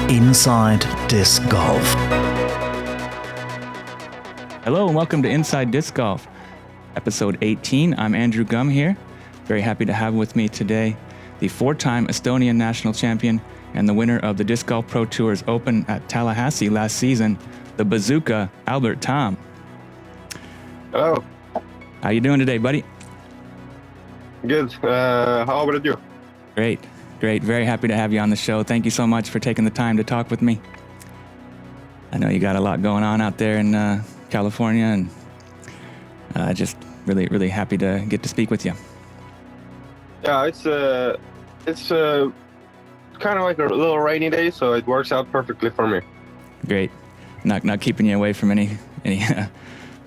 Inside Disc Golf. Hello and welcome to Inside Disc Golf, episode 18. I'm Andrew Gum here. Very happy to have with me today the four-time Estonian national champion and the winner of the Disc Golf Pro Tours Open at Tallahassee last season, the Bazooka, Albert Tamm. Hello. How you doing today, buddy? Good. How about you? Great. Very happy to have you on the show. Thank you so much for taking the time to talk with me. I know you got a lot going on out there in California, and just really happy to get to speak with you. Yeah, it's kind of like a little rainy day, so it works out perfectly for me. Great. Not keeping you away from any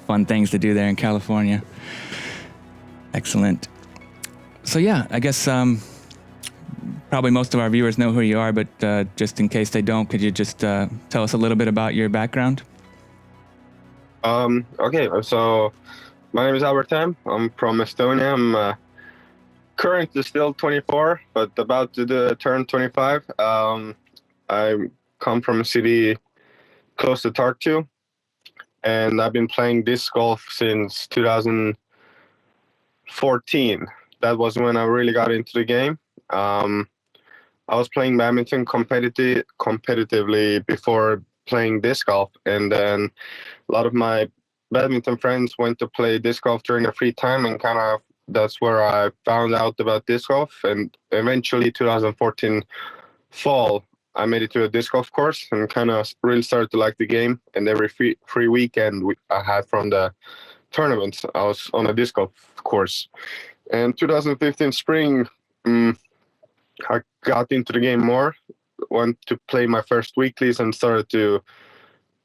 fun things to do there in California. Excellent. So yeah, I guess probably most of our viewers know who you are, but just in case they don't, could you just tell us a little bit about your background? Okay, so my name is Albert Tamm. I'm from Estonia. I'm currently still 24, but about to turn 25. I come from a city close to Tartu, and I've been playing disc golf since 2014. That was when I really got into the game. I was playing badminton competitively before playing disc golf, and then a lot of my badminton friends went to play disc golf during their free time, and kind of that's where I found out about disc golf. And eventually 2014 fall, I made it to a disc golf course and kind of really started to like the game. And every free weekend I had from the tournaments, I was on a disc golf course. And 2015 spring, I got into the game more, went to play my first weeklies and started to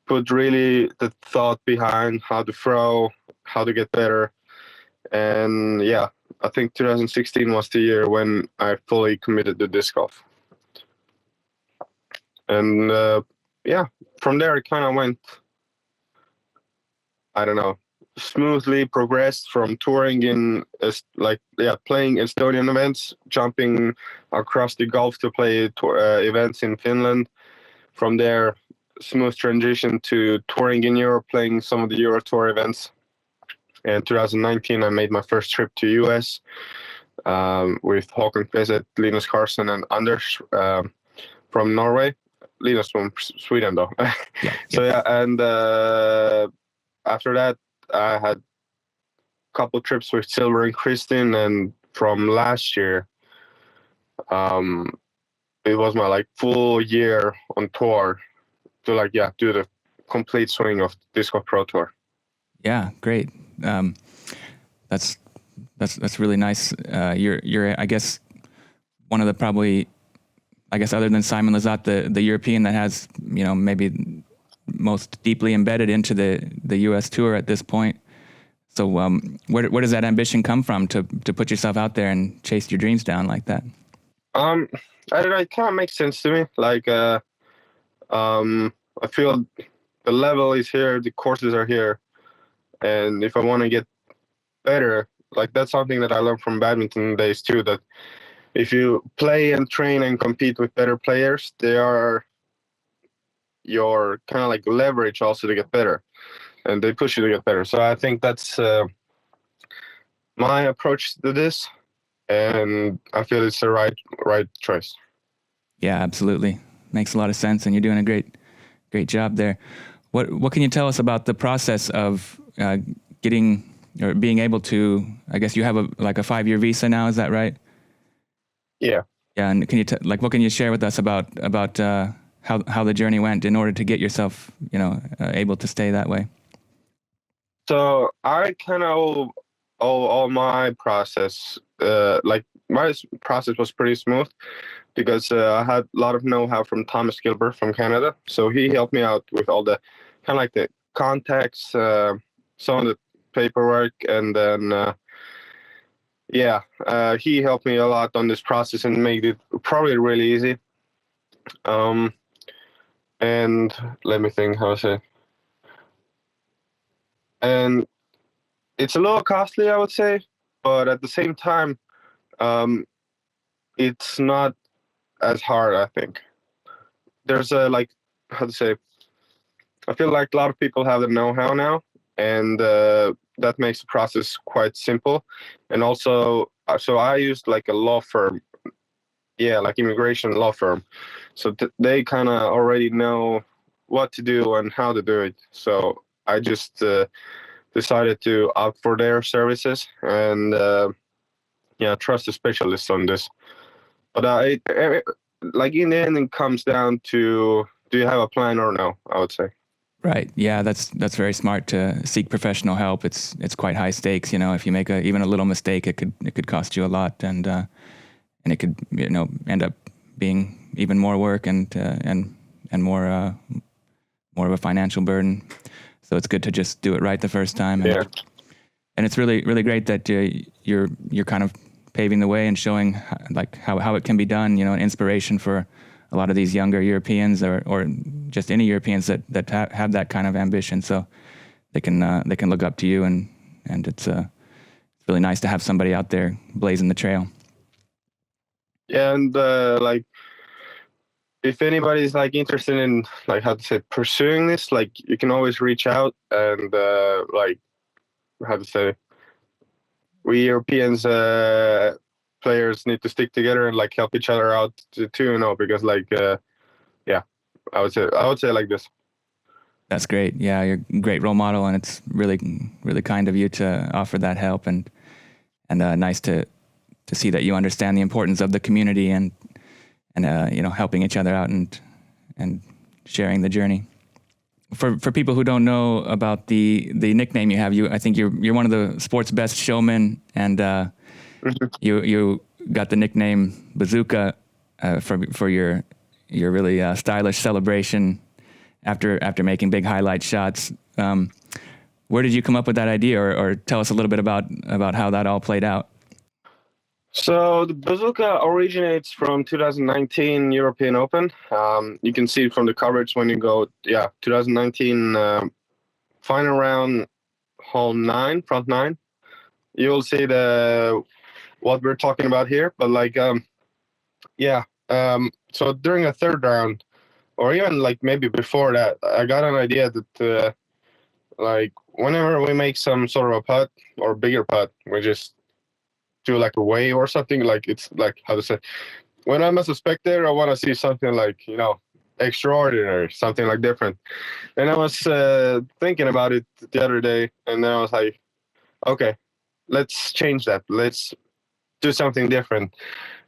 put really the thought behind how to throw, how to get better. And yeah, I think 2016 was the year when I fully committed to disc golf. And yeah, from there it kind of went, smoothly progressed from touring in playing Estonian events, jumping across the Gulf to play events in Finland. From there, smooth transition to touring in Europe, playing some of the Euro Tour events. In 2019, I made my first trip to US with Håkon Peset, Linus Carlsen, and Anders from Norway. Linus from Sweden, though. And after that, I had a couple trips with Silver and Kristin, and from last year, it was my full year on tour to do the complete swing of Disc Golf Pro Tour. Yeah, great. That's really nice. You're I guess one of the probably, I guess other than Simon Lizotte, the European that has maybe most deeply embedded into the U.S. tour at this point. So where does that ambition come from to put yourself out there and chase your dreams down like that? I don't know. It kind of makes sense to me. I feel the level is here, the courses are here, and if I want to get better, that's something that I learned from badminton days too. That if you play and train and compete with better players, they are your kind of leverage also to get better, and they push you to get better. So I think that's my approach to this, and I feel it's the right choice. Yeah, absolutely. Makes a lot of sense, and you're doing a great job there. What can you tell us about the process of getting or being able to? I guess you have a 5-year visa now. Is that right? Yeah. Yeah, and can you what can you share with us about how the journey went in order to get yourself able to stay that way? So I kind of all my process. My process was pretty smooth because I had a lot of know-how from Thomas Gilbert from Canada. So he helped me out with all the kind of the contacts, some of the paperwork, and then he helped me a lot on this process and made it probably really easy. And let me think how to say. And it's a little costly, I would say, but at the same time, it's not as hard, I think. there's a like how to say. I feel like a lot of people have the know-how now, and that makes the process quite simple. And also, so I used like a law firm, yeah, like immigration law firm. So they kind of already know what to do and how to do it. So I just decided to opt for their services and yeah, trust the specialists on this. But like in the end, it comes down to do you have a plan or no? I would say. Right. Yeah, that's very smart to seek professional help. It's quite high stakes. You know, if you make even a little mistake, it could cost you a lot, and it could end up being even more work and more of a financial burden. So it's good to just do it right the first time. And, Yeah. And it's really great that you're kind of paving the way and showing like how it can be done. You know, an inspiration for a lot of these younger Europeans or just any Europeans that have that kind of ambition. So they can look up to you, and it's really nice to have somebody out there blazing the trail. Yeah, and like if anybody's like interested in like how to say pursuing this, like you can always reach out and like how to say we Europeans players need to stick together and like help each other out too, you know, because like yeah, I would say like this. That's great. Yeah, you're a great role model, and it's really kind of you to offer that help, and nice to see that you understand the importance of the community and helping each other out and sharing the journey. For people who don't know about the nickname you have, I think you're one of the sport's best showmen, and you got the nickname Bazooka for your really stylish celebration after making big highlight shots. Where did you come up with that idea, or tell us a little bit about how that all played out? So the Bazooka originates from 2019 European Open. You can see it from the coverage when you go, 2019 final round, hole 9, front 9. You'll see what we're talking about here. But like, so during a third round, or even like maybe before that, I got an idea that like whenever we make some sort of a putt or bigger putt, we just do like a wave or something. Like it's like how to say, when I'm as a spectator, I want to see something like extraordinary, something like different. And I was thinking about it the other day, and then I was like, okay, let's change that. Let's do something different.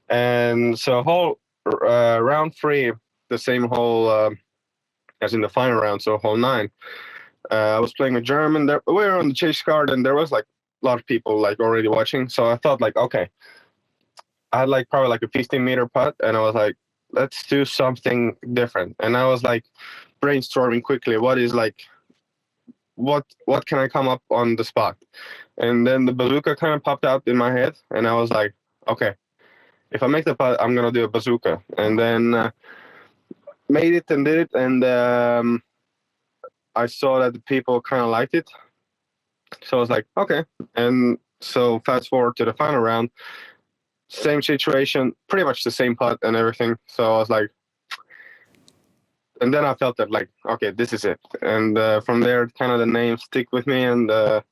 And so round 3, the same hole as in the final round, so hole 9. I was playing with German. We were on the chase card, and there was like a lot of people like already watching. So I thought like, okay, I had like probably like a 15-meter putt, and I was like, let's do something different. And I was like brainstorming quickly. What can I come up on the spot? And then the Bazooka kind of popped out in my head, and I was like, okay, if I make the putt, I'm gonna do a Bazooka. And then made it and did it, and I saw that the people kind of liked it. So I was like, okay. And so fast forward to the final round, same situation, pretty much the same putt and everything. So I was like, and then I felt that like, okay, this is it. And from there, kind of the name stick with me, and a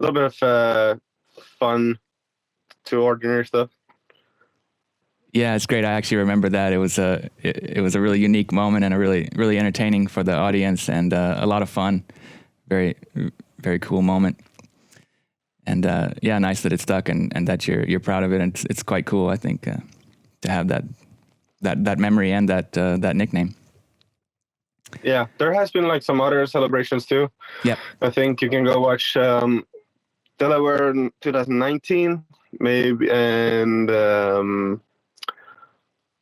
little bit of fun to ordinary stuff. Yeah, it's great. I actually remember that. It was a really unique moment and a really entertaining for the audience, and a lot of fun. Very, very cool moment. And nice that it stuck and that you're proud of it. And it's quite cool, I think, to have that memory and that nickname. Yeah, there has been like some other celebrations too. Yeah, I think you can go watch Delaware in 2019 maybe, and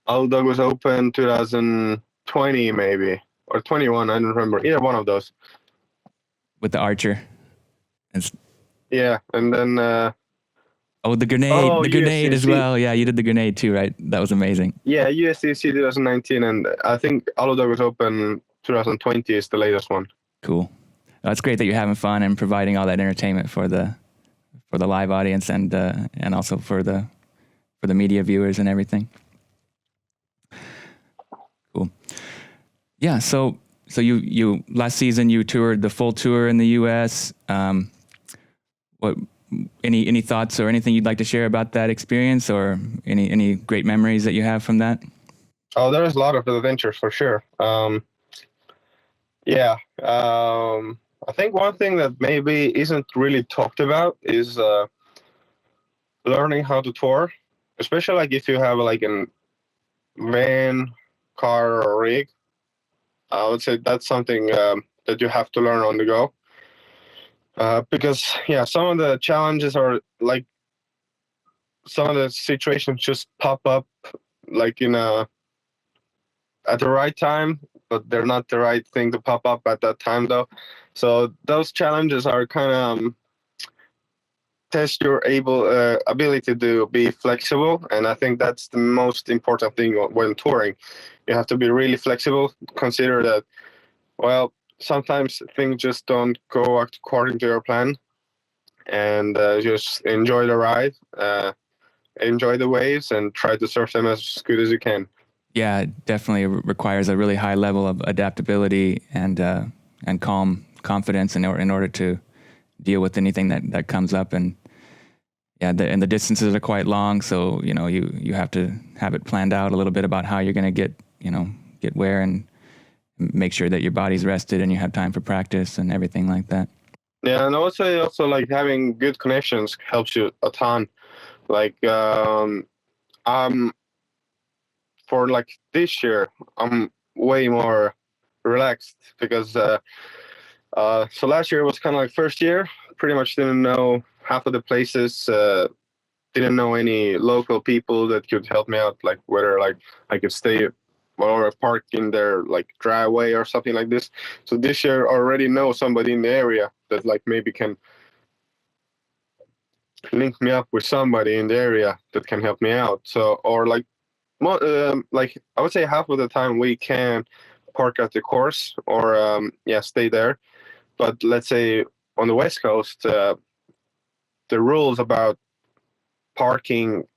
Other Goose Open 2020 maybe, or 21. I don't remember, either one of those. With the archer. Yeah, and then the grenade as well. Yeah, you did the grenade too, right? That was amazing. Yeah, USDC 2019, and I think Other Goose Open 2020 is the latest one. Cool. It's great that you're having fun and providing all that entertainment for the live audience and also for the media viewers and everything. Yeah. So you last season you toured the full tour in the U.S. What any thoughts or anything you'd like to share about that experience, or any great memories that you have from that? Oh, there's a lot of adventures for sure. Yeah. I think one thing that maybe isn't really talked about is learning how to tour, especially like if you have like a van, car, or rig. I would say that's something that you have to learn on the go. Because yeah, some of the challenges are like some of the situations just pop up like in a at the right time, but they're not the right thing to pop up at that time though. So those challenges are kind of test your ability to be flexible, and I think that's the most important thing when touring. You have to be really flexible. Consider that well, sometimes things just don't go according to your plan, and just enjoy the ride, enjoy the waves, and try to surf them as good as you can. Yeah, it definitely requires a really high level of adaptability and calm confidence in order to deal with anything that comes up. And yeah, and the distances are quite long, so you have to have it planned out a little bit about how you're going to get where, and make sure that your body's rested and you have time for practice and everything like that. Yeah, and also like having good connections helps you a ton. Like I'm for like this year, I'm way more relaxed because so last year was kind of like first year. Pretty much didn't know half of the places. Didn't know any local people that could help me out, like whether like I could stay or park in their like driveway or something like this. So this year I already know somebody in the area that like maybe can link me up with somebody in the area that can help me out. So or like I would say half of the time we can park at the course or yeah stay there. But let's say on the West Coast, the rules about parking,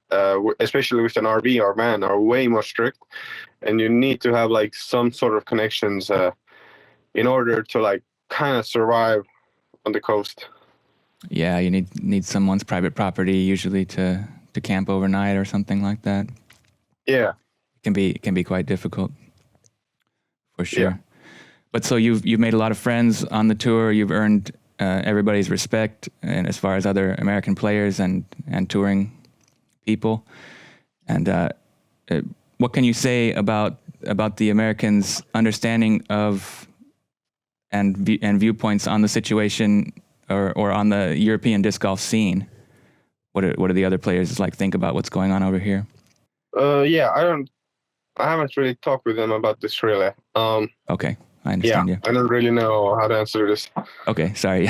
especially with an RV or van, are way more strict, and you need to have like some sort of connections in order to like kind of survive on the coast. Yeah, you need someone's private property usually to camp overnight or something like that. Yeah, It can be quite difficult for yeah. sure. But so you've made a lot of friends on the tour. You've earned everybody's respect, and as far as other American players and touring people. And what can you say about the Americans' understanding of and viewpoints on the situation, or on the European disc golf scene? What do the other players like think about what's going on over here? Yeah, I haven't really talked with them about this really. Okay, I Yeah, understand you. I don't really know how to answer this. Okay, sorry.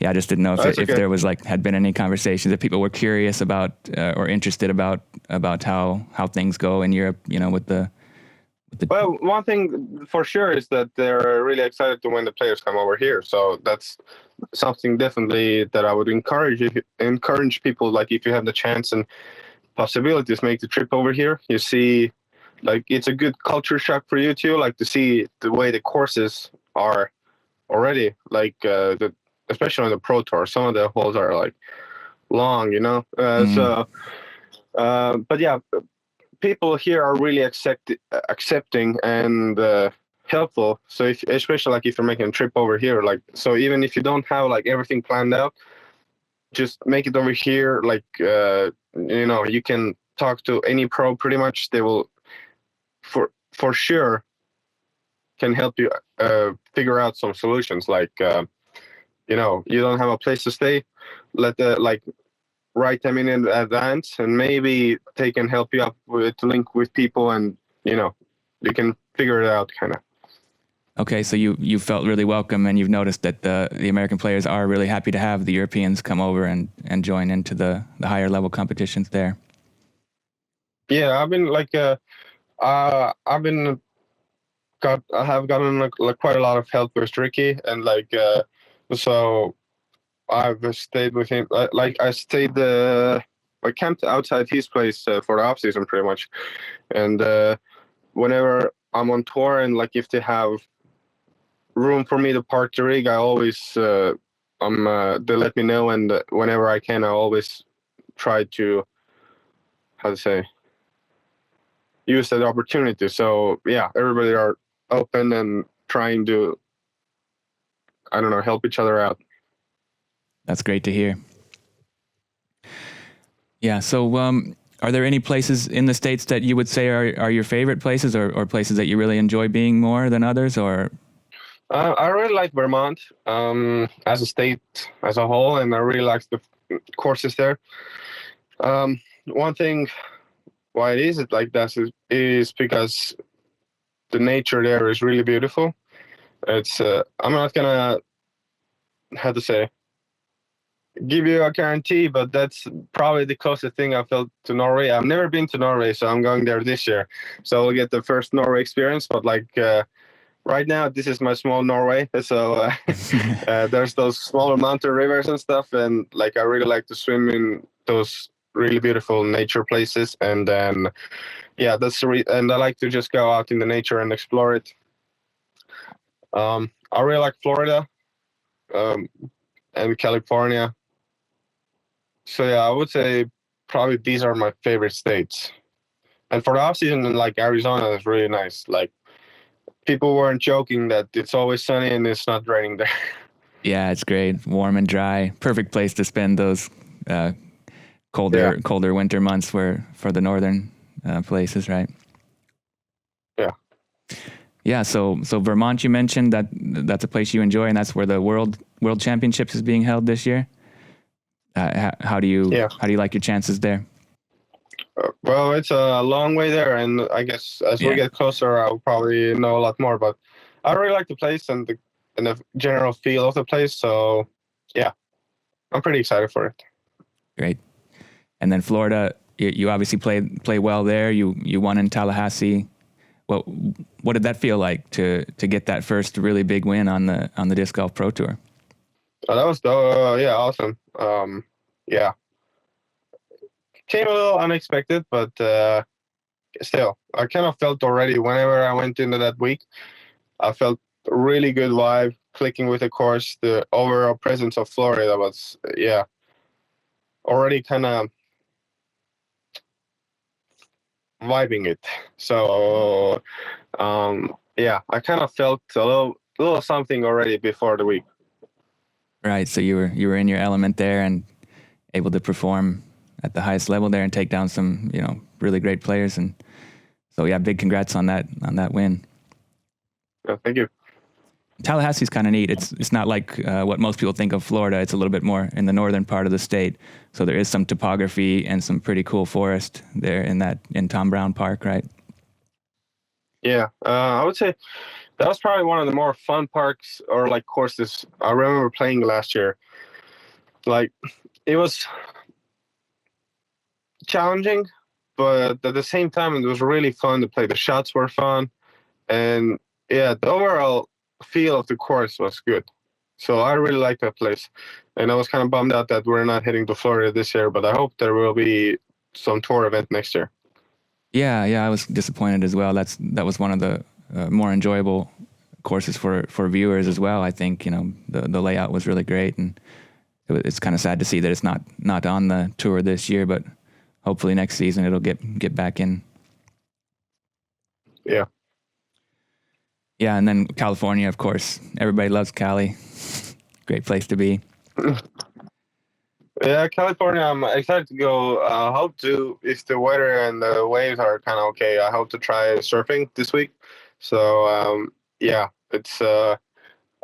Yeah, I just didn't know That's if okay. there was had been any conversations, if people were curious about or interested about how things go in Europe. With the Well, one thing for sure is that they're really excited to when the players come over here. So that's something definitely that I would encourage people. Like if you have the chance and possibilities, make the trip over here. You see, like it's a good culture shock for you too. Like to see the way the courses are already. Like especially on the pro tour, some of the holes are like long. Mm, But yeah, people here are really accepting and helpful. So especially like if you're making a trip over here, like so even if you don't have like everything planned out, just make it over here. Like you can talk to any pro pretty much. They will for sure can help you figure out some solutions. Like you don't have a place to stay, let the like write them in advance, and maybe they can help you up with to link with people, and you can figure it out kind of. okay, so you felt really welcome, and you've noticed that the American players are really happy to have the Europeans come over and join into the higher level competitions there. Yeah, I've been like I've been I have gotten like quite a lot of help with Ricky, and like so I've stayed with him. Like I stayed I camped outside his place for the off season pretty much, and whenever I'm on tour and like if they have room for me to park the rig, I always they let me know, and whenever I can, I always try to, how to say, use that opportunity. So yeah, everybody are open and trying to, I don't know, help each other out. That's great to hear. Yeah. So, are there any places in the States that you would say are your favorite places, or places that you really enjoy being more than others? Or I really like Vermont as a state as a whole, and I really like the courses there. One thing why it is like that is because the nature there is really beautiful. It's I'm not gonna, how to say, give you a guarantee, but that's probably the closest thing I felt to Norway. I've never been to Norway, so I'm going there this year. So I'll get the first Norway experience. But like right now, this is my small Norway. So there's those smaller mountain rivers and stuff, and like I really like to swim in those really beautiful nature places. And then yeah, and I like to just go out in the nature and explore it. I really like Florida and California. So yeah, I would say probably these are my favorite states. And for the off season, like Arizona is really nice. Like people weren't joking that it's always sunny and it's not raining there. yeah, it's great, warm and dry, perfect place to spend those colder winter months for the northern places, right? Yeah. Yeah. So Vermont, you mentioned that's a place you enjoy, and that's where the World Championships is being held this year. How do you like your chances there? Well, it's a long way there, and I guess as we get closer, I'll probably know a lot more. But I really like the place and the general feel of the place. So yeah, I'm pretty excited for it. Great. And then Florida, you obviously play well there. You won in Tallahassee. What did that feel like to get that first really big win on the Disc Golf Pro Tour? That was awesome. Yeah, came a little unexpected, but still, I kind of felt already whenever I went into that week, I felt a really good vibe clicking with the course. The overall presence of Florida was already kind of vibing it. So I kind of felt a little something already before the week. Right. So you were in your element there and able to perform at the highest level there and take down some really great players. And so yeah, big congrats on that win. Yeah, thank you. Tallahassee's kind of neat. It's not like what most people think of Florida. It's a little bit more in the northern part of the state. So there is some topography and some pretty cool forest there in Tom Brown Park, right? Yeah, I would say that was probably one of the more fun parks or like courses I remember playing last year. Like it was challenging, but at the same time it was really fun to play. The shots were fun, and yeah, the overall feel of the course was good. So I really like that place, and I was kind of bummed out that we're not heading to Florida this year, but I hope there will be some tour event next year. Yeah, I was disappointed as well. That was one of the more enjoyable courses for viewers as well. I think the layout was really great, and it's kind of sad to see that it's not on the tour this year, but hopefully next season it'll get back in. Yeah. Yeah, and then California, of course. Everybody loves Cali. Great place to be. Yeah, California, I'm excited to go. I hope to, if the weather and the waves are kind of okay, I hope to try surfing this week. So, it's, I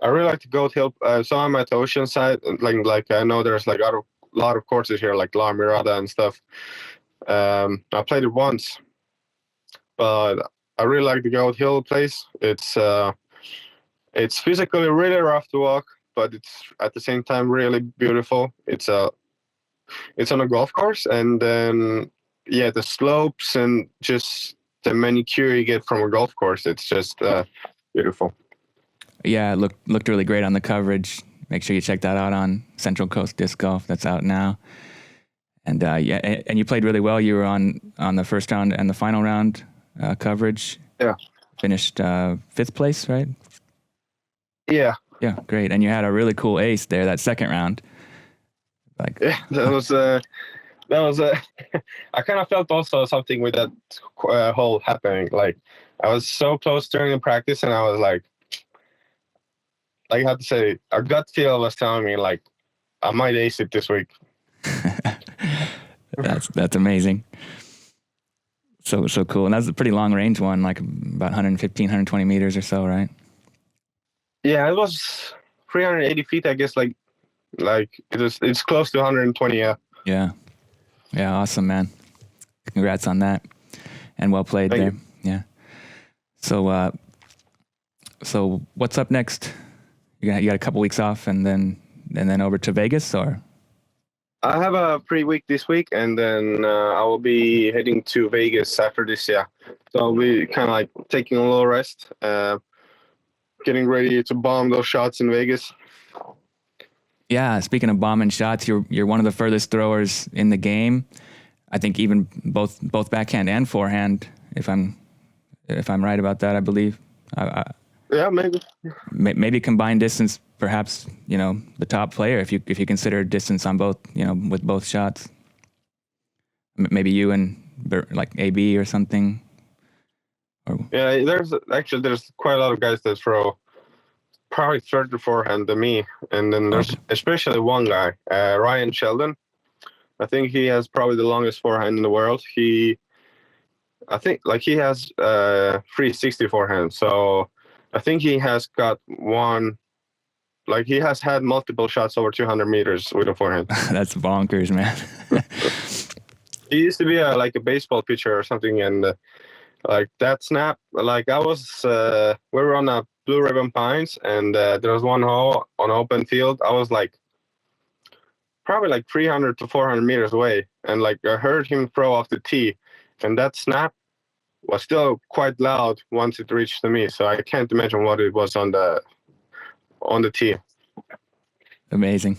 really like to go to, so I'm at the ocean side. Like I know there's like a lot of courses here, like La Mirada and stuff. I played it once, but I really like the Goat Hill place. It's physically really rough to walk, but it's at the same time really beautiful. It's on a golf course, and then the slopes and just the manicure you get from a golf course. It's just beautiful. Yeah, it looked really great on the coverage. Make sure you check that out on Central Coast Disc Golf. That's out now. And and you played really well. You were on the first round and the final round coverage. Yeah. finished 5th place, right? Yeah. Yeah, great. And you had a really cool ace there that second round. Like, Yeah, that was I kind of felt also something with that whole happening. Like, I was so close during the practice, and I was like I have to say, our gut feel was telling me like I might ace it this week. that's amazing. So cool. And that's a pretty long range one, like about 115, 120 meters or so, right? Yeah, it was 380 feet, I guess. Like it's close to 120. Yeah. Yeah. Awesome, man. Congrats on that. And well played Thank there. you. Yeah. So what's up next? You got a couple weeks off and then over to Vegas, or? I have a free week this week, and then I will be heading to Vegas after this. Yeah, so I'll be kind of like taking a little rest, getting ready to bomb those shots in Vegas. Yeah, speaking of bombing shots, you're one of the furthest throwers in the game. I think even both backhand and forehand, if I'm right about that, I believe. Yeah, maybe. Maybe combined distance, perhaps, the top player if you consider distance on both, with both shots. Maybe you and like AB or something. Yeah, there's quite a lot of guys that throw probably further forehand than me, and then there's especially one guy, Ryan Sheldon. I think he has probably the longest forehand in the world. I think he has 360 forehand, so I think he has got one. Like, he has had multiple shots over 200 meters with a forehand. That's bonkers, man. He used to be a baseball pitcher or something, and like that snap. Like, I was, we were on a Blue Ribbon Pines, and there was one hole on open field. I was probably 300 to 400 meters away, and I heard him throw off the tee, and that snap was still quite loud once it reached to me. So I can't imagine what it was on the tee. Amazing.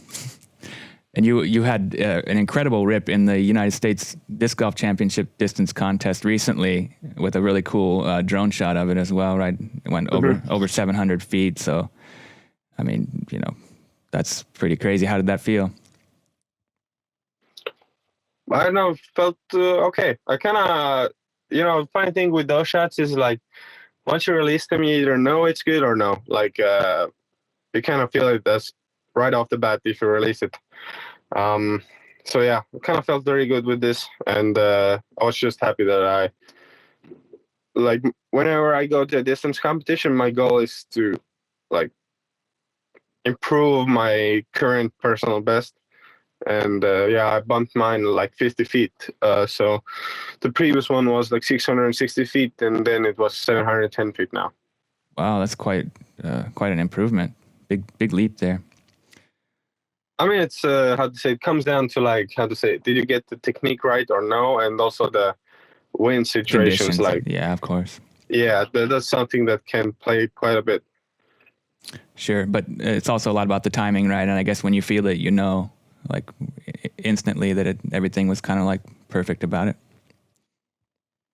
And you had an incredible rip in the United States Disc Golf Championship distance contest recently with a really cool drone shot of it as well, right? It went over 700 feet. So, I mean, that's pretty crazy. How did that feel? I don't know. Felt okay. I kind of, funny thing with those shots is once you release them, you either know it's good or no. You kind of feel it that's right off the bat if you release it. So yeah, I kind of felt very good with this, and I was just happy that whenever I go to a distance competition, my goal is to improve my current personal best. And I bumped mine 50 feet. So the previous one was 660 feet, and then it was 710 feet now. Wow, that's quite an improvement. Big leap there. I mean, it's it comes down to did you get the technique right or no, and also the wind situations. Conditions, yeah, of course. Yeah, that's something that can play quite a bit. Sure, but it's also a lot about the timing, right? And I guess when you feel it, instantly that everything was kind of perfect about it.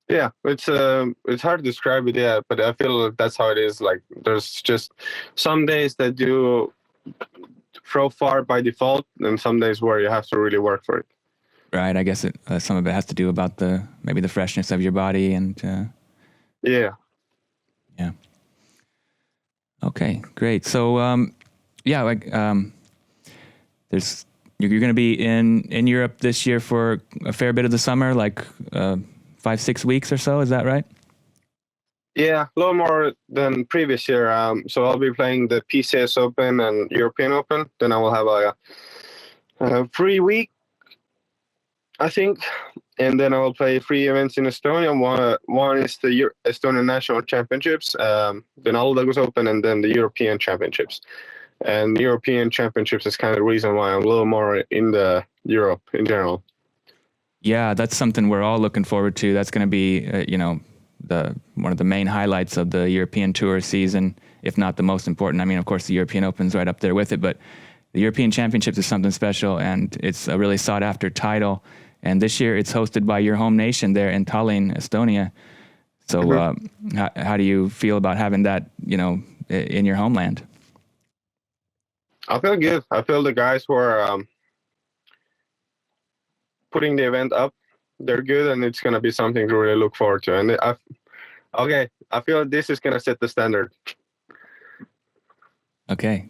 Yeah, it's hard to describe it, yeah, but I feel that's how it is. There's just some days that you throw far by default, and some days where you have to really work for it. Right. I guess some of it has to do about maybe the freshness of your body and. Yeah. Yeah. Okay, great. So, there's. You're going to be in Europe this year for a fair bit of the summer, 5-6 weeks or so. Is that right? Yeah, a little more than previous year. So I'll be playing the PCS Open and European Open. Then I will have a free week, I think. And then I will play 3 events in Estonia. One is the Estonian National Championships, then Other Goose Open, and then the European Championships. And the European Championships is kind of the reason why I'm a little more in the Europe in general. Yeah, that's something we're all looking forward to. That's going to be, one of the main highlights of the European Tour season, if not the most important. I mean, of course, the European Open's right up there with it, but the European Championships is something special, and it's a really sought-after title. And this year, it's hosted by your home nation there in Tallinn, Estonia. So how do you feel about having that, in your homeland? I feel good. I feel the guys who are putting the event up, they're good, and it's gonna be something to really look forward to. And I feel this is gonna set the standard. Okay,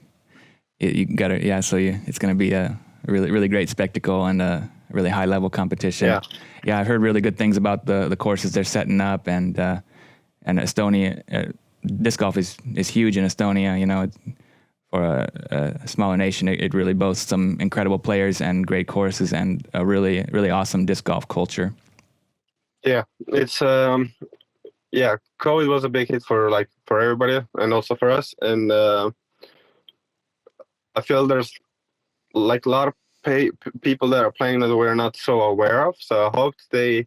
you got to, yeah. So it's going to be a really, really great spectacle and a really high level competition. Yeah. I've heard really good things about the courses they're setting up, and Estonia, disc golf is huge in Estonia. For a smaller nation, it really boasts some incredible players and great courses and a really, really awesome disc golf culture. Yeah, it's COVID was a big hit for everybody and also for us, and I feel there's a lot of people that are playing that we're not so aware of. So I hope they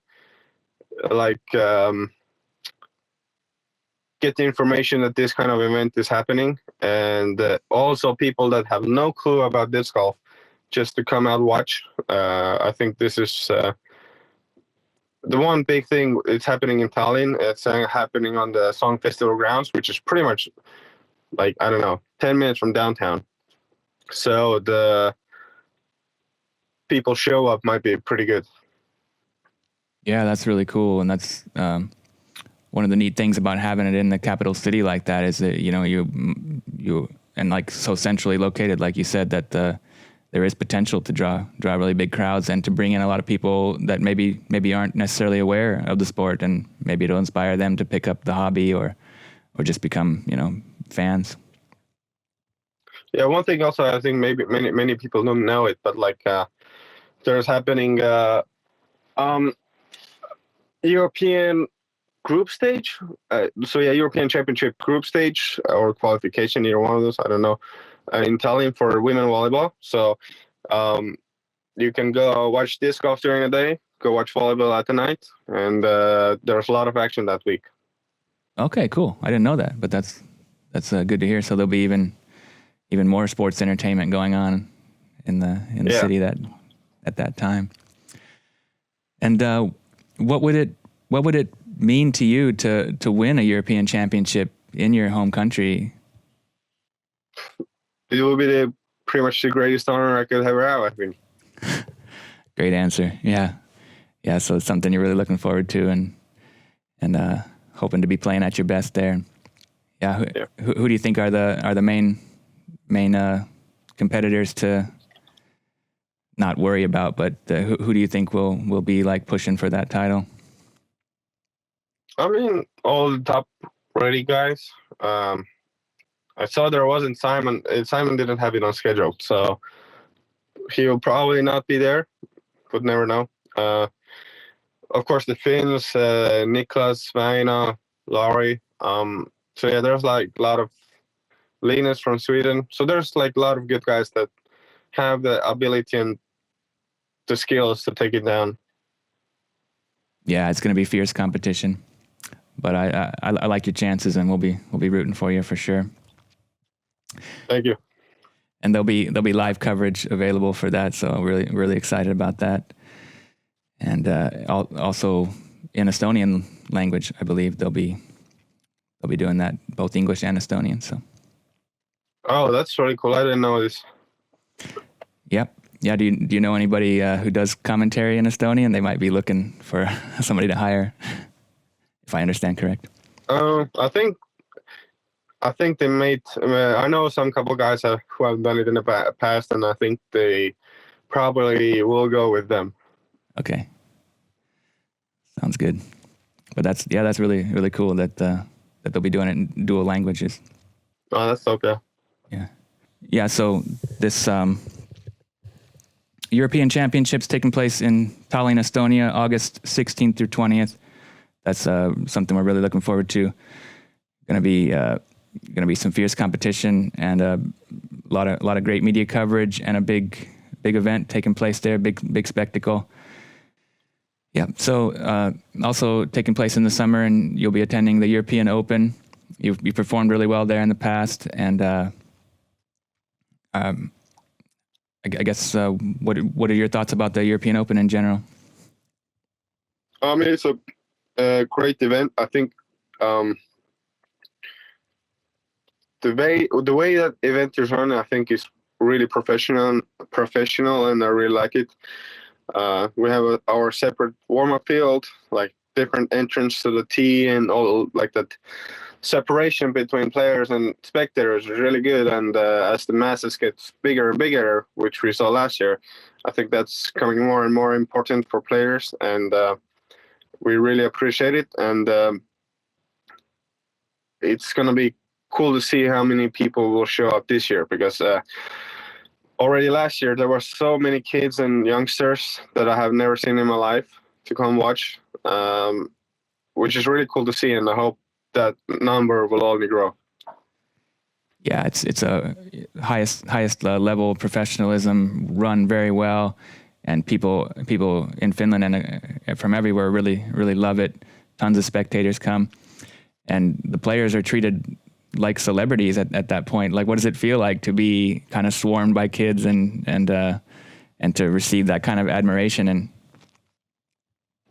get the information that this kind of event is happening, and also people that have no clue about disc golf just to come out watch. I think this is the one big thing. It's happening in Tallinn. It's happening on the Song Festival grounds, which is pretty much 10 minutes from downtown. So the people show up might be pretty good. Yeah, that's really cool, and that's one of the neat things about having it in the capital city like that is that you and so centrally located, like you said, that there is potential to draw really big crowds and to bring in a lot of people that maybe aren't necessarily aware of the sport, and maybe it'll inspire them to pick up the hobby or just become fans. Yeah, one thing also, I think maybe many people don't know it, but there's happening European group stage. European Championship group stage or qualification, either one of those, I don't know, in Tallinn for women volleyball. So you can go watch disc golf during the day, go watch volleyball at the night, and there's a lot of action that week. Okay, cool. I didn't know that, but that's good to hear. So there'll be even more sports entertainment going on in the city at that time. And what would it mean to you to win a European championship in your home country? It will be pretty much the greatest honor I could ever have, I think. Great answer. Yeah. So it's something you're really looking forward to and hoping to be playing at your best there. Yeah. Who do you think are the main competitors to not worry about, but who do you think will be pushing for that title? I mean, all the top ready guys. I saw there wasn't Simon. Simon didn't have it on schedule, so he'll probably not be there. Would never know. Of course, the Finns, Niklas, Väinö, Laurie. There's a lot of Linus from Sweden. So there's a lot of good guys that have the ability and the skills to take it down. Yeah, it's going to be fierce competition, but I like your chances, and we'll be rooting for you for sure. Thank you. And there'll be live coverage available for that, so really excited about that. And also in Estonian language, I believe they'll be doing that, both English and Estonian. So. Oh, that's really cool. I didn't know this. Yep. Yeah. Do you know anybody who does commentary in Estonian? They might be looking for somebody to hire, if I understand correct. I think they made. I know some couple guys who have done it in the past, and I think they probably will go with them. Okay. Sounds good. But that's really, really cool that they'll be doing it in dual languages. Oh, that's okay. Yeah. So this European Championships taking place in Tallinn, Estonia, August 16th through 20th. That's something we're really looking forward to. Going to be some fierce competition and a lot of great media coverage and a big event taking place there. Big spectacle. Yeah. So also taking place in the summer, and you'll be attending the European Open. You performed really well there in the past, and I guess what are your thoughts about the European Open in general? I mean, it's a great event. I think um, the way that event is run, I think, is really professional, and I really like it. We have our separate warm-up field, like different entrance to the tee, and all like that. Separation between players and spectators is really good, and as the masses get bigger and bigger, which we saw last year, I think that's coming more and more important for players, and we really appreciate it. And it's gonna be cool to see how many people will show up this year, because already last year there were so many kids and youngsters that I have never seen in my life to come watch, which is really cool to see, and I hope that number will only grow. Yeah, it's a highest level of professionalism, run very well, and people in Finland and from everywhere really love it. Tons of spectators come, and the players are treated like celebrities at that point. Like, what does it feel like to be kind of swarmed by kids and to receive that kind of admiration? And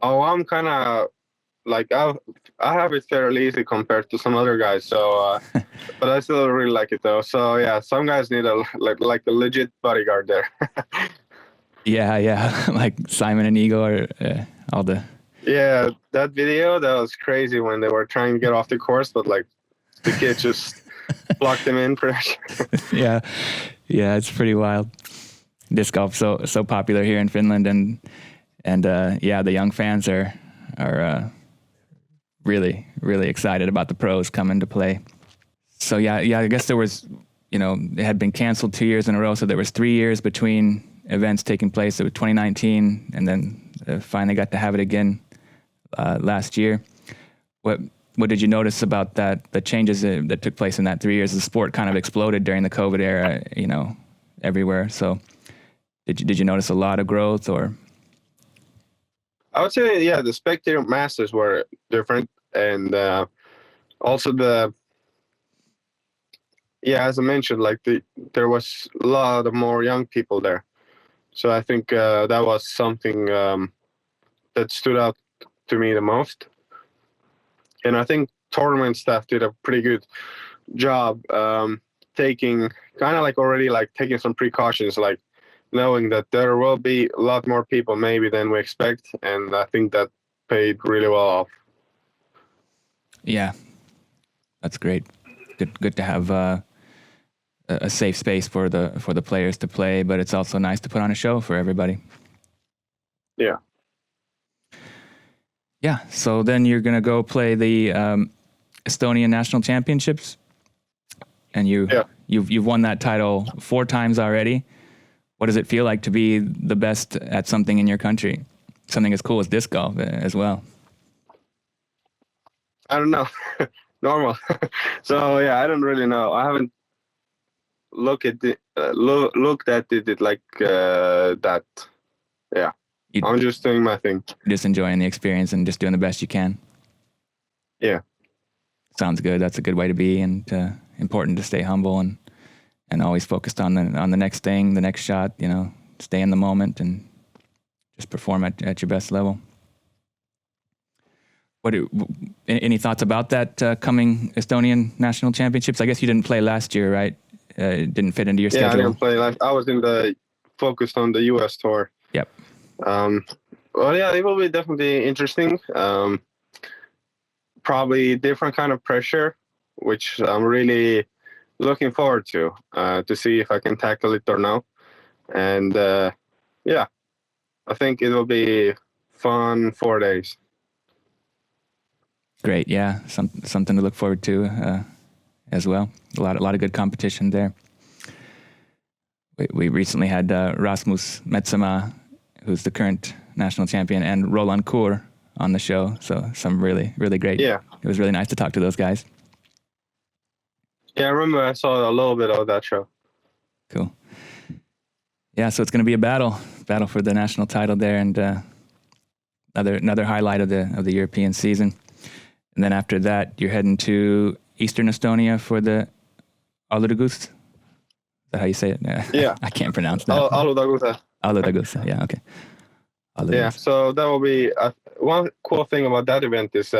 I'm kind of like I have it fairly easy compared to some other guys. So, but I still really like it though. So yeah, some guys need a legit bodyguard there. yeah, like Simon and Eagle or all the. Yeah, that video, that was crazy when they were trying to get off the course, but like the kid just blocked them in pretty much. yeah, it's pretty wild. Disc golf so popular here in Finland, and yeah, the young fans are really excited about the pros coming to play. So yeah, I guess there was, it had been canceled 2 years in a row, so there was 3 years between events taking place. It was 2019, and then finally got to have it again last year. What did you notice about that? The changes that took place in that 3 years, the sport kind of exploded during the COVID era, everywhere. So did you notice a lot of growth, or? I would say, yeah, the Spectator Masters were different, and also as I mentioned, like there was a lot of more young people there. So I think that was something that stood out to me the most. And I think tournament staff did a pretty good job taking some precautions, like knowing that there will be a lot more people maybe than we expect. And I think that paid really well off. Yeah, that's great. Good to have a safe space for the players to play, but it's also nice to put on a show for everybody. Yeah. Yeah. So then you're gonna go play the Estonian National Championships, and you've won that title 4 times already. What does it feel like to be the best at something in your country, something as cool as disc golf as well? I don't know. Normal. So yeah, I don't really know. I haven't looked at it like that. Yeah, I'm just doing my thing. Just enjoying the experience and just doing the best you can. Yeah. Sounds good. That's a good way to be, and important to stay humble and always focused on the next thing, the next shot. Stay in the moment and just perform at your best level. Any thoughts about that coming Estonian National Championships? I guess you didn't play last year, right? It didn't fit into your schedule. Yeah, I didn't play. I was focused on the U.S. tour. Yep. Well, yeah, it will be definitely interesting. Probably different kind of pressure, which I'm really looking forward to see if I can tackle it or no. And yeah, I think it will be fun 4 days. Great, yeah, something to look forward to as well. A lot of good competition there. We recently had Rasmus Metsama, who's the current national champion, and Roland Kur on the show. So some really great. Yeah, it was really nice to talk to those guys. Yeah, I remember I saw a little bit of that show. Cool. Yeah, so it's going to be a battle for the national title there, and another highlight of the European season. And then after that, you're heading to Eastern Estonia for the Other Goose. Is that how you say it? Yeah. I can't pronounce that. Other Goose. Yeah, okay. Yeah, so that will be one cool thing about that event is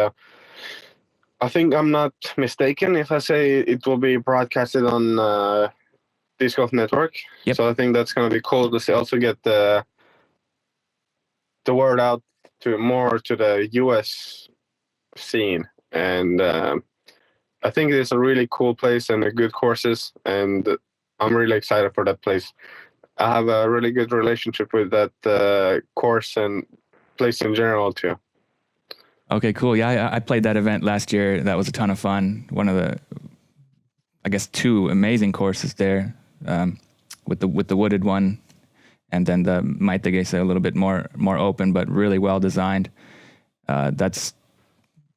I think I'm not mistaken if I say it will be broadcasted on Disc Golf Network. Yep. So I think that's going to be cool to also get the word out to the US scene. And I think it's a really cool place and a good courses, and I'm really excited for that place. I have a really good relationship with that course and place in general too. Okay, cool. Yeah, I played that event last year. That was a ton of fun. One of the, I guess, two amazing courses there, with the wooded one, and then the Maitegese, a little bit more open, but really well designed. That's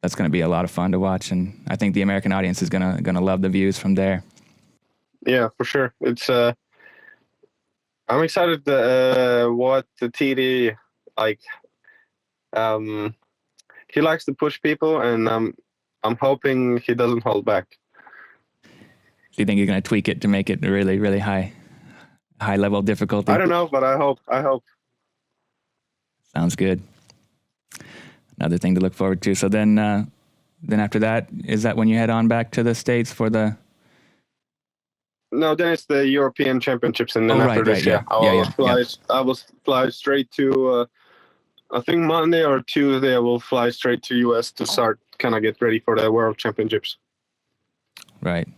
going to be a lot of fun to watch, and I think the American audience is gonna love the views from there. Yeah, for sure. It's I'm excited what the TD like. He likes to push people, and I'm hoping he doesn't hold back. Do you think you're going to tweak it to make it really, really high level of difficulty? I don't know, but I hope. Sounds good. Another thing to look forward to. So then after that, is that when you head on back to the States for the? No, then it's the European Championships, and then after this, yeah. I will fly straight to. I think Monday or Tuesday, I will fly straight to US to start kind of get ready for the World Championships. Right.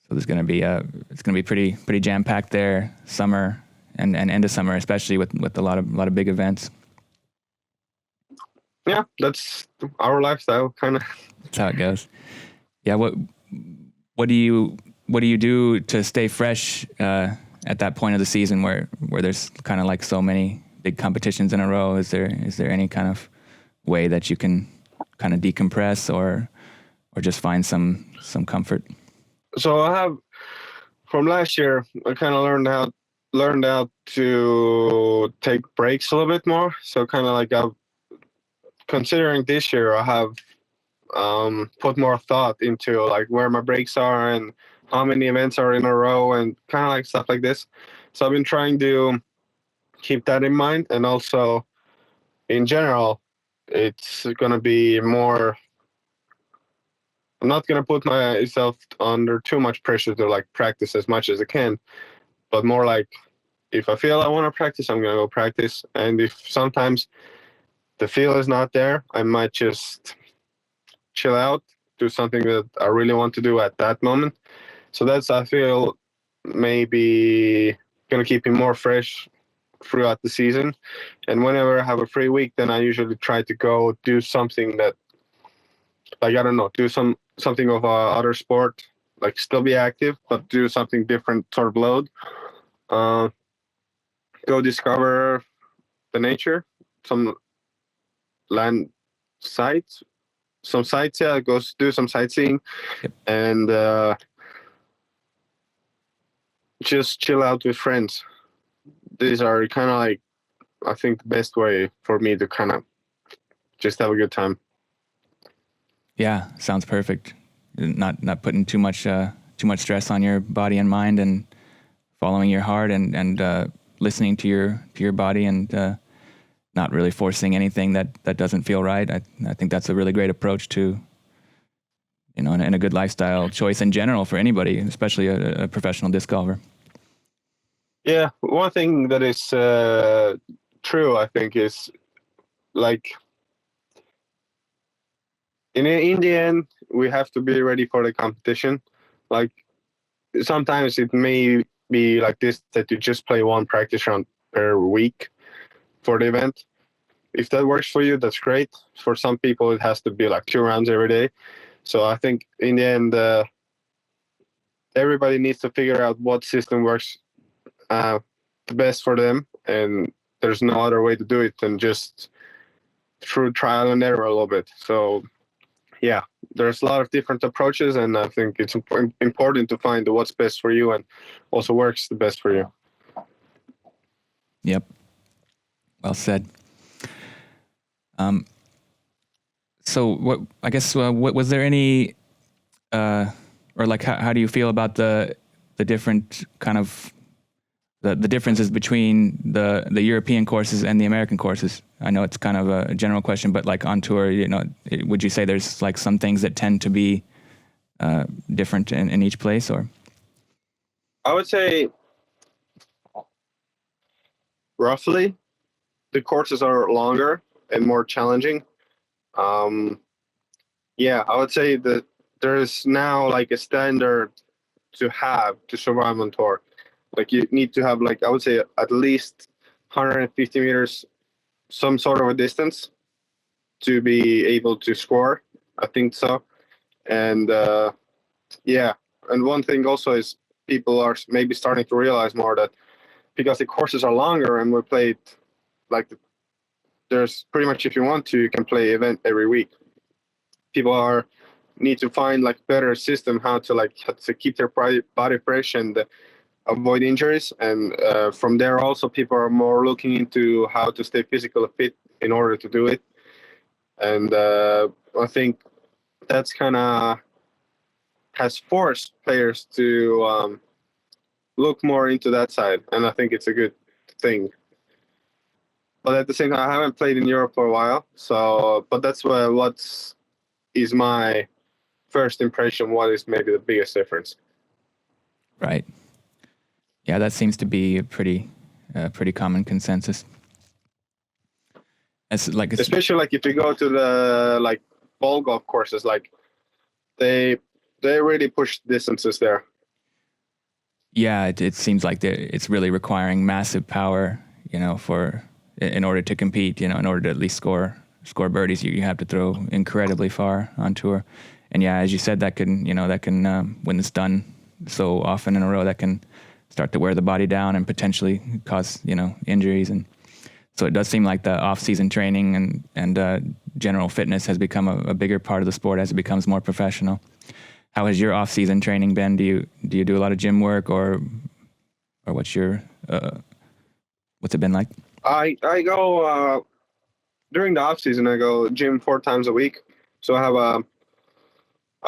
So there's going to be it's going to be pretty jam packed there, summer and end of summer, especially with a lot of big events. Yeah, that's our lifestyle, kind of. That's how it goes. Yeah. What do you do to stay fresh at that point of the season where there's kind of like so many big competitions in a row? Is there any kind of way that you can kind of decompress or just find some comfort? So I have, from last year, I kind of learned how to take breaks a little bit more. So kind of like considering this year, I have put more thought into like where my breaks are and how many events are in a row and kind of like stuff like this. So I've been trying to keep that in mind, and also in general, it's gonna be more. I'm not gonna put myself under too much pressure to like practice as much as I can, but more like if I feel I want to practice, I'm gonna go practice, and if sometimes the feel is not there, I might just chill out, do something that I really want to do at that moment. So that's, I feel, maybe gonna keep me more fresh throughout the season. And whenever I have a free week, then I usually try to go do something that, like, I don't know, do something of other sport, like still be active, but do something different sort of load. Go discover the nature, some land sites, some sites, go do some sightseeing. Yep. And just chill out with friends. These are kind of like, I think, the best way for me to kind of just have a good time. Yeah, sounds perfect. Not putting too much stress on your body and mind, and following your heart and listening to your body, and not really forcing anything that doesn't feel right. I think that's a really great approach to, and a good lifestyle choice in general for anybody, especially a professional disc golfer. Yeah, one thing that is true, I think, is like in the end, we have to be ready for the competition. Like sometimes it may be like this, that you just play one practice round per week for the event. If that works for you, that's great. For some people, it has to be like 2 rounds every day. So I think in the end, everybody needs to figure out what system works the best for them, and there's no other way to do it than just through trial and error a little bit. So yeah, there's a lot of different approaches, and I think it's important to find what's best for you and also works the best for you. Yep. Well said. So what, I guess, what was there any, or like, how do you feel about the different kind of the differences between the European courses and the American courses? I know it's kind of a general question, but like on tour, would you say there's like some things that tend to be different in each place, or? I would say roughly the courses are longer and more challenging. Yeah, I would say that there's now like a standard to have to survive on tour. Like you need to have like I would say at least 150 meters, some sort of a distance to be able to score. I think so. And yeah, and one thing also is people are maybe starting to realize more that because the courses are longer and we play like there's pretty much if you want to you can play event every week. People are need to find like better system how to keep their body fresh and avoid injuries, and from there also people are more looking into how to stay physically fit in order to do it. And I think that's kind of has forced players to look more into that side, and I think it's a good thing. But at the same time, I haven't played in Europe for a while, so but that's what is my first impression. What is maybe the biggest difference? Right. Yeah, that seems to be a pretty common consensus. Especially like if you go to the like ball golf courses, like they really push distances there. Yeah, it seems like it's really requiring massive power, in order to compete, in order to at least score birdies, you have to throw incredibly far on tour. And yeah, as you said, that can when it's done so often in a row, that can start to wear the body down and potentially cause, injuries. And so it does seem like the off-season training and general fitness has become a bigger part of the sport as it becomes more professional. How has your off-season training been? Do you do a lot of gym work, or what's it been like? I go during the off season. I go gym 4 times a week. So I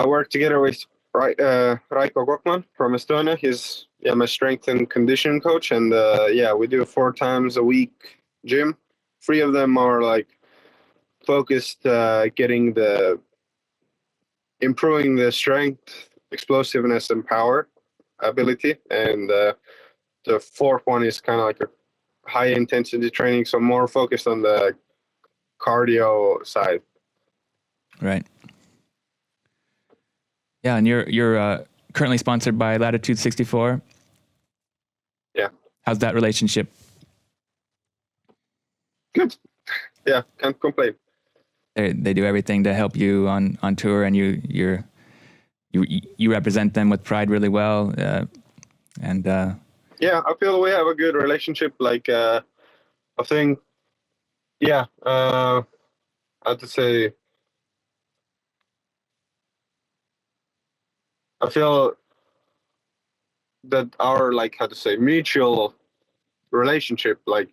work together with Raiko Kokman from Estonia. He's my strength and conditioning coach, and we do 4 times a week gym. 3 of them are like focused improving the strength, explosiveness, and power ability, and the 4th one is kind of like a high intensity training, so more focused on the cardio side. Right. Yeah, and you're currently sponsored by Latitude 64. Yeah. How's that relationship? Good. Yeah, can't complain. They do everything to help you on tour, and you represent them with pride really well. Yeah, I feel we have a good relationship. Like I think, yeah, I have to say, I feel that our mutual relationship, like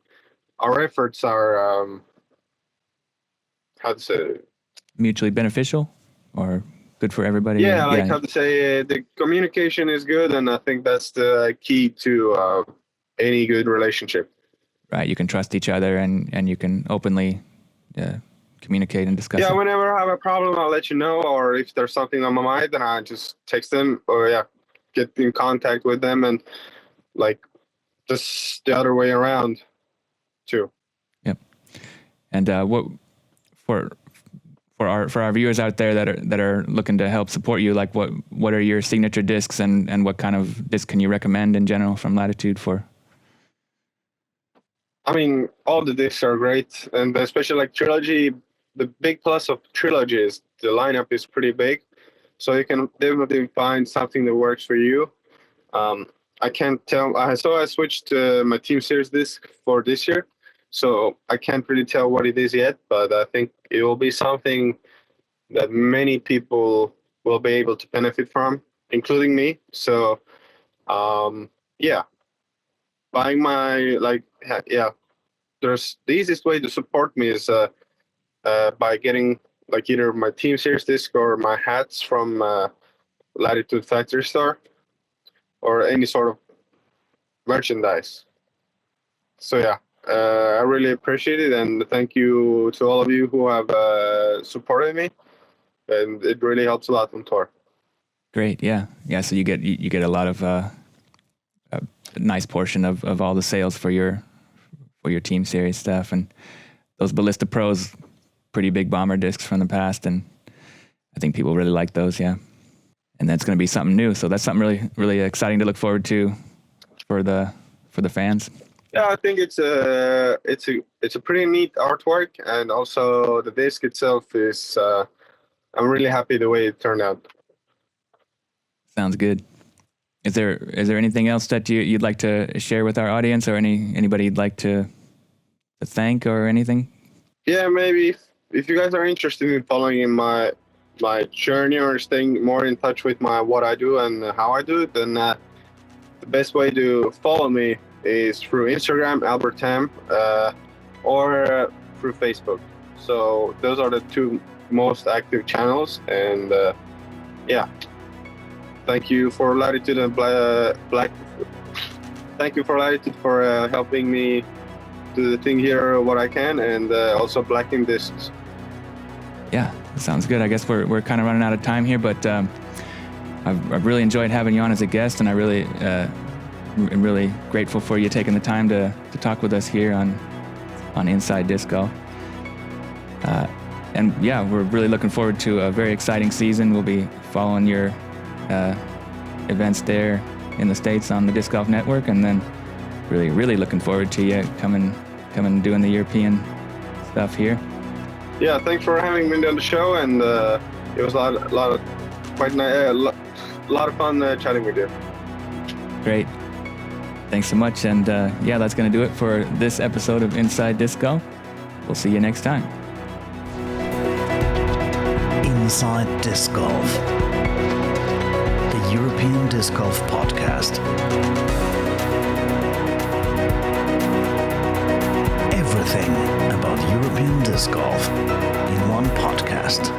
our efforts are mutually beneficial or good for everybody. Yeah, the communication is good, and I think that's the key to any good relationship. Right, you can trust each other, and you can openly communicate and discuss. Yeah, it. whenever I have a problem, I'll let you know, or if there's something on my mind, then I just text them, or get in contact with them, and like just the other way around too. Yep. And what for our viewers out there that are looking to help support you, like what are your signature discs, and what kind of disc can you recommend in general from Latitude for? I mean, all the discs are great, and especially like Trilogy. The big plus of Trilogy is the lineup is pretty big, so you can definitely find something that works for you. I can't tell. So I switched to my Team Series disc for this year, so I can't really tell what it is yet, but I think it will be something that many people will be able to benefit from, including me. So, buying there's the easiest way to support me is by getting like either my Team Series disc or my hats from Latitude Factory Store or any sort of merchandise. So yeah, I really appreciate it, and thank you to all of you who have supported me, and it really helps a lot on tour. Great, yeah. So you get a lot of a nice portion of all the sales for your Team Series stuff, and those Ballista Pros, pretty big bomber discs from the past, and I think people really like those, yeah. And that's going to be something new, so that's something really, really exciting to look forward to for the fans. Yeah, I think it's a pretty neat artwork, and also the disc itself is. I'm really happy the way it turned out. Sounds good. Is there anything else that you'd like to share with our audience, or anybody you'd like to thank or anything? Yeah, maybe if you guys are interested in following in my journey or staying more in touch with what I do and how I do it, then the best way to follow me is through Instagram, Albert Tamm, or through Facebook. So those are the two most active channels, and yeah. Thank you for Latitude and Thank you for Latitude for helping me do the thing here what I can, and also Blacking Discs. Yeah, sounds good. I guess we're kind of running out of time here, but I've really enjoyed having you on as a guest, and I really am really grateful for you taking the time to talk with us here on Inside Disc Golf. And yeah, we're really looking forward to a very exciting season. We'll be following your events there in the States on the Disc Golf Network, and then really, really looking forward to you coming doing the European stuff here. Yeah, thanks for having me on the show, and it was a lot of fun chatting with you. Great. Thanks so much, and yeah, that's going to do it for this episode of Inside Disc Golf. We'll see you next time. Inside Disc Golf, the European Disc Golf podcast. Everything about European disc golf in one podcast.